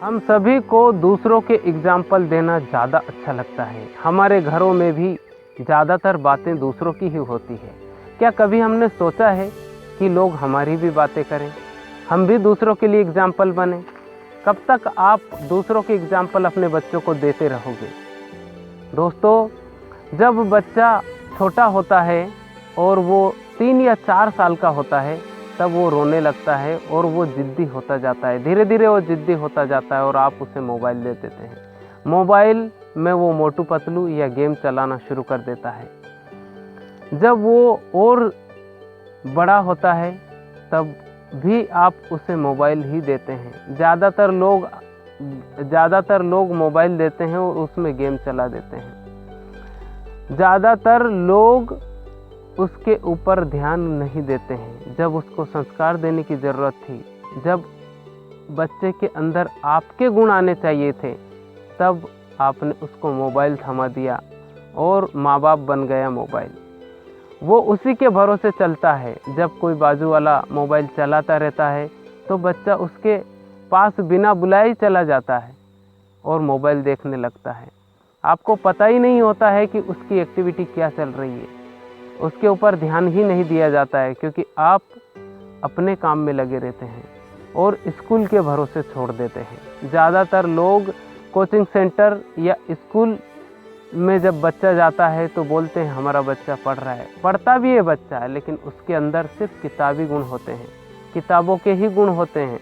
हम सभी को दूसरों के एग्जाम्पल देना ज़्यादा अच्छा लगता है। हमारे घरों में भी ज़्यादातर बातें दूसरों की ही होती है। क्या कभी हमने सोचा है कि लोग हमारी भी बातें करें, हम भी दूसरों के लिए एग्जाम्पल बने? कब तक आप दूसरों के एग्जाम्पल अपने बच्चों को देते रहोगे? दोस्तों, जब बच्चा छोटा होता है और वो 3 या 4 साल का होता है, तब वो रोने लगता है और वो ज़िद्दी होता जाता है। धीरे धीरे वो ज़िद्दी होता जाता है और आप उसे मोबाइल दे देते हैं। मोबाइल में वो मोटू पतलू या गेम चलाना शुरू कर देता है। जब वो और बड़ा होता है तब भी आप उसे मोबाइल ही देते हैं। ज़्यादातर लोग मोबाइल देते हैं और उसमें गेम चला देते हैं। ज़्यादातर लोग उसके ऊपर ध्यान नहीं देते हैं। जब उसको संस्कार देने की ज़रूरत थी, जब बच्चे के अंदर आपके गुण आने चाहिए थे, तब आपने उसको मोबाइल थमा दिया और माँ बाप बन गया मोबाइल। वो उसी के भरोसे चलता है। जब कोई बाजू वाला मोबाइल चलाता रहता है तो बच्चा उसके पास बिना बुलाए ही चला जाता है और मोबाइल देखने लगता है। आपको पता ही नहीं होता है कि उसकी एक्टिविटी क्या चल रही है। उसके ऊपर ध्यान ही नहीं दिया जाता है क्योंकि आप अपने काम में लगे रहते हैं और स्कूल के भरोसे छोड़ देते हैं। ज़्यादातर लोग कोचिंग सेंटर या स्कूल में जब बच्चा जाता है तो बोलते हैं हमारा बच्चा पढ़ रहा है। पढ़ता भी है बच्चा, लेकिन उसके अंदर सिर्फ किताबी गुण होते हैं, किताबों के ही गुण होते हैं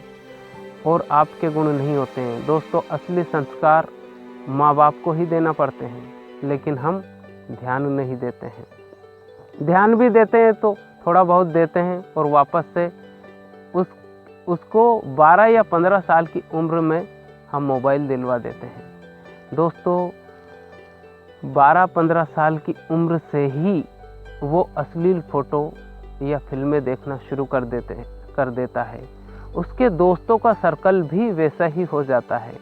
और आपके गुण नहीं होते हैं। दोस्तों, असली संस्कार माँ बाप को ही देना पड़ते हैं, लेकिन हम ध्यान नहीं देते हैं। ध्यान भी देते हैं तो थोड़ा बहुत देते हैं और वापस से उसको 12 या 15 साल की उम्र में हम मोबाइल दिलवा देते हैं। दोस्तों, 12-15 साल की उम्र से ही वो अश्लील फ़ोटो या फिल्में देखना शुरू कर देता है। उसके दोस्तों का सर्कल भी वैसा ही हो जाता है।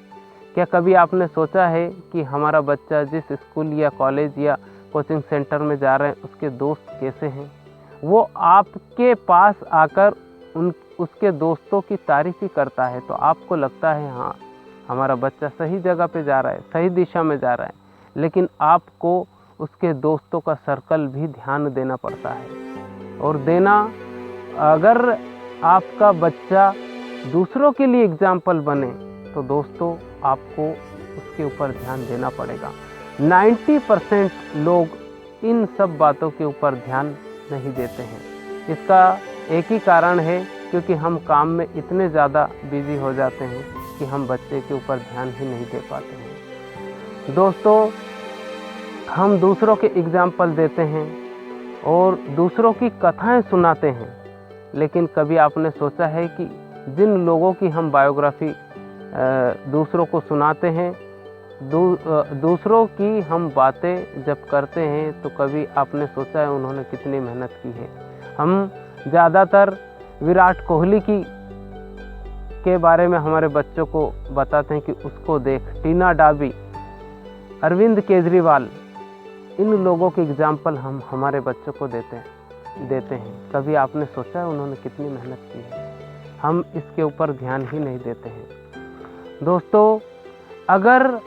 क्या कभी आपने सोचा है कि हमारा बच्चा जिस स्कूल या कॉलेज या कोचिंग सेंटर में जा रहे हैं उसके दोस्त कैसे हैं? वो आपके पास आकर उसके दोस्तों की तारीफ़ ही करता है तो आपको लगता है हाँ, हमारा बच्चा सही जगह पे जा रहा है, सही दिशा में जा रहा है। लेकिन आपको उसके दोस्तों का सर्कल भी ध्यान देना पड़ता है और अगर आपका बच्चा दूसरों के लिए एग्जाम्पल बने तो दोस्तों आपको उसके ऊपर ध्यान देना पड़ेगा। 90% लोग इन सब बातों के ऊपर ध्यान नहीं देते हैं। इसका एक ही कारण है, क्योंकि हम काम में इतने ज़्यादा बिजी हो जाते हैं कि हम बच्चे के ऊपर ध्यान ही नहीं दे पाते हैं। दोस्तों, हम दूसरों के एग्जाम्पल देते हैं और दूसरों की कथाएं सुनाते हैं, लेकिन कभी आपने सोचा है कि जिन लोगों की हम बायोग्राफी दूसरों को सुनाते हैं, दूसरों की हम बातें जब करते हैं तो कभी आपने सोचा है उन्होंने कितनी मेहनत की है? हम ज़्यादातर विराट कोहली के बारे में हमारे बच्चों को बताते हैं कि उसको देख, टीना डाबी, अरविंद केजरीवाल, इन लोगों के एग्जाम्पल हम हमारे बच्चों को देते हैं। कभी आपने सोचा है उन्होंने कितनी मेहनत की है? हम इसके ऊपर ध्यान ही नहीं देते हैं। दोस्तों, अगर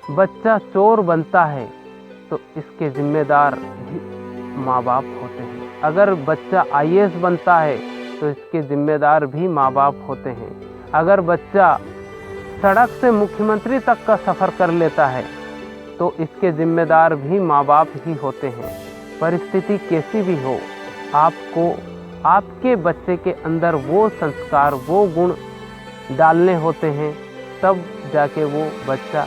बच्चा चोर बनता है तो इसके जिम्मेदार भी माँ बाप होते हैं। अगर बच्चा IAS बनता है तो इसके जिम्मेदार भी माँ बाप होते हैं। अगर बच्चा सड़क से मुख्यमंत्री तक का सफ़र कर लेता है तो इसके जिम्मेदार भी माँ बाप ही होते हैं। परिस्थिति कैसी भी हो, आपको आपके बच्चे के अंदर वो संस्कार, वो गुण डालने होते हैं, तब जाके वो बच्चा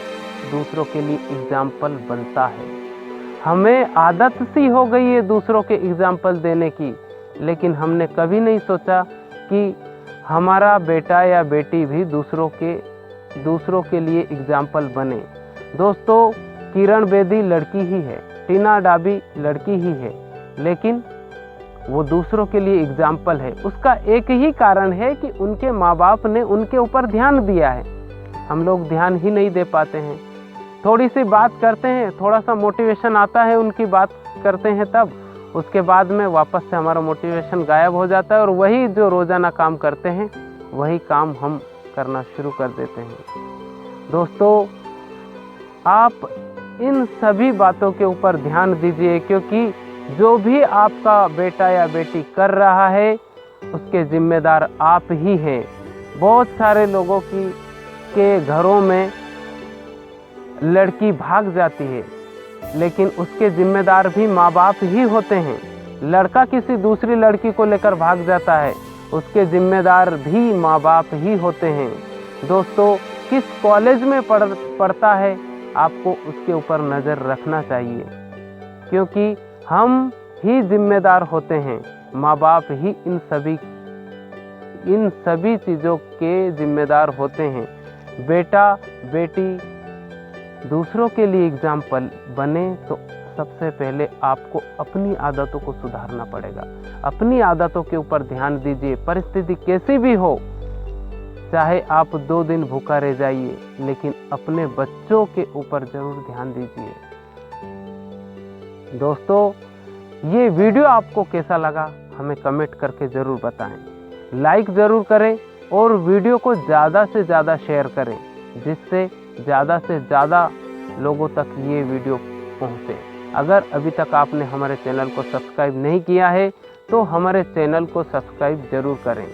दूसरों के लिए एग्जाम्पल बनता है। हमें आदत सी हो गई है दूसरों के एग्जाम्पल देने की, लेकिन हमने कभी नहीं सोचा कि हमारा बेटा या बेटी भी दूसरों के लिए एग्जाम्पल बने। दोस्तों, किरण बेदी लड़की ही है, टीना डाबी लड़की ही है, लेकिन वो दूसरों के लिए एग्जाम्पल है। उसका एक ही कारण है कि उनके माँ बाप ने उनके ऊपर ध्यान दिया है। हम लोग ध्यान ही नहीं दे पाते हैं। थोड़ी सी बात करते हैं, थोड़ा सा मोटिवेशन आता है, उनकी बात करते हैं, तब उसके बाद में वापस से हमारा मोटिवेशन गायब हो जाता है और वही जो रोज़ाना काम करते हैं वही काम हम करना शुरू कर देते हैं। दोस्तों, आप इन सभी बातों के ऊपर ध्यान दीजिए, क्योंकि जो भी आपका बेटा या बेटी कर रहा है उसके जिम्मेदार आप ही हैं। बहुत सारे लोगों के घरों में लड़की भाग जाती है, लेकिन उसके जिम्मेदार भी माँ बाप ही होते हैं। लड़का किसी दूसरी लड़की को लेकर भाग जाता है, उसके जिम्मेदार भी माँ बाप ही होते हैं। दोस्तों, किस कॉलेज में पढ़ता है आपको उसके ऊपर नज़र रखना चाहिए, क्योंकि हम ही जिम्मेदार होते हैं। माँ बाप ही इन सभी चीज़ों के जिम्मेदार होते हैं। बेटा बेटी दूसरों के लिए एग्जाम्पल बने तो सबसे पहले आपको अपनी आदतों को सुधारना पड़ेगा। अपनी आदतों के ऊपर ध्यान दीजिए। परिस्थिति कैसी भी हो, चाहे आप 2 दिन भूखा रह जाइए, लेकिन अपने बच्चों के ऊपर जरूर ध्यान दीजिए। दोस्तों, ये वीडियो आपको कैसा लगा हमें कमेंट करके ज़रूर बताएं। लाइक ज़रूर करें और वीडियो को ज़्यादा से ज़्यादा शेयर करें, जिससे ज़्यादा से ज़्यादा लोगों तक ये वीडियो पहुँचे। अगर अभी तक आपने हमारे चैनल को सब्सक्राइब नहीं किया है तो हमारे चैनल को सब्सक्राइब ज़रूर करें।